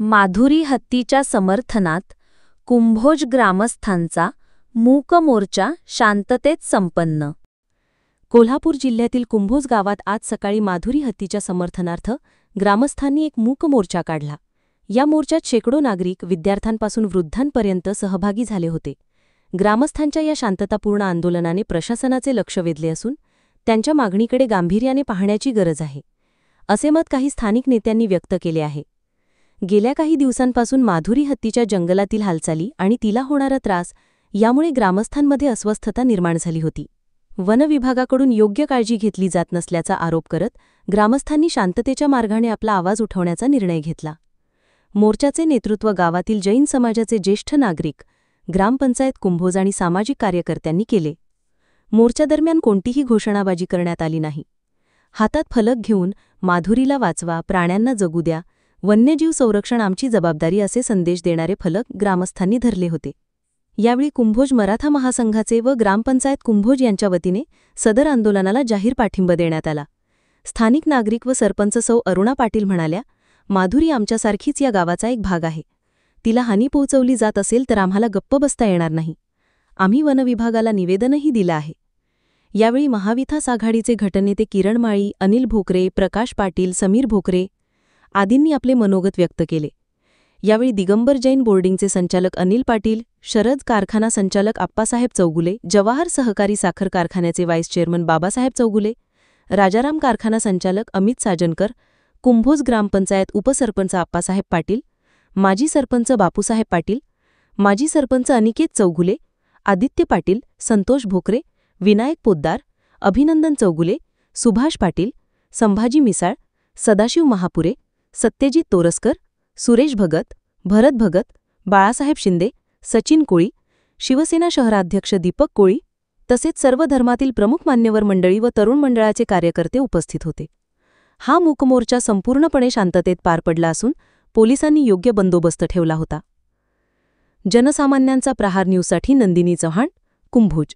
माधुरी हत्तीच्या समर्थनात कुंभोज ग्रामस्थांचा मूक मोर्चा शांततेत संपन्न। कोल्हापूर जिल्ह्यातील कुंभोज गावात आज सकाळी माधुरी हत्तीच्या समर्थनार्थ ग्रामस्थांनी एक मूक मोर्चा काढला। या मोर्चात शेकडो नागरिक, विद्यार्थ्यांपासून वृद्धांपर्यंत सहभागी झाले होते। ग्रामस्थांच्या या शांततापूर्ण आंदोलनाने प्रशासनाचे लक्ष वेधले असून त्यांच्या मागणीकडे गांभीर्याने पाहण्याची गरज आहे, असे मत काही स्थानिक नेत्यांनी व्यक्त केले आहे। गेल्या काही दिवसांपासून माधुरी हत्तीच्या जंगलातील हालचाली आणि तिला होणारा त्रास यामुळे ग्रामस्थांमध्ये अस्वस्थता निर्माण झाली होती। वन विभागाकडून योग्य काळजी घेतली जात नसल्याचा आरोप करत ग्रामस्थांनी शांततेच्या मार्गाने आपला आवाज उठवण्याचा निर्णय घेतला। मोर्चाचे नेतृत्व गावातील जैन समाजाचे ज्येष्ठ नागरिक, ग्रामपंचायत कुंभोज आणि सामाजिक कार्यकर्त्यांनी केले। मोर्चादरम्यान कोणतीही घोषणाबाजी करण्यात आली नाही। हातात फलक घेऊन माधुरीला वाचवा, प्राण्यांना जगू द्या, वन्यजीव संरक्षण आमची जबाबदारी असे संदेश देणारे फलक ग्रामस्थांनी धरले होते। यावेळी कुंभोज मराठा महासंघाचे व ग्रामपंचायत कुंभोज यांच्या वतीने सदर आंदोलनाला जाहीर पाठिंबा देण्यात आला। स्थानिक नागरिक व सरपंच सौ अरुणा पाटील म्हणाल्या, माधुरी आमच्यासारखीच या गावाचा एक भाग आहे। तिला हानी पोहोचवली जात असेल तर आम्हाला गप्प बसता येणार नाही। आम्ही वन विभागाला निवेदनही दिलं आहे। यावेळी महाविकास आघाडीचे गटनेते किरण माळी, अनिल भोकरे, प्रकाश पाटील, समीर भोकरे आदींनी आपले मनोगत व्यक्त केले। यावेळी दिगंबर जैन बोर्डिंगचे संचालक अनिल पाटील, शरद कारखाना संचालक आप्पासाहेब चौगुले, जवाहर सहकारी साखर कारखान्याचे व्हाईस चेअरमन बाबासाहेब चौगुले, राजाराम कारखाना संचालक अमित साजनकर, कुंभोज ग्रामपंचायत उपसरपंच आप्पासाहेब पाटील, माजी सरपंच बापूसाहेब पाटील, माजी सरपंच अनिकेत चौगुले, आदित्य पाटील, संतोष भोकरे, विनायक पोद्दार, अभिनंदन चौगुले, सुभाष पाटील, संभाजी मिसाळ, सदाशिव महापुरे, सत्यजित तोरसकर, सुरेश भगत, भरत भगत, बाळासाहेब शिंदे, सचिन कोळी, शिवसेना शहराध्यक्ष दीपक कोळी तसेच सर्व धर्मातील प्रमुख मान्यवर मंडळी व तरुण मंडळाचे कार्यकर्ते उपस्थित होते। हा मूक मोर्चा संपूर्णपणे शांततेत पार पडला असून पोलिसांनी योग्य बंदोबस्त ठेवला होता। जनसामान्यांचा प्रहार न्यूजसाठी नंदिनी चव्हाण, कुंभोज।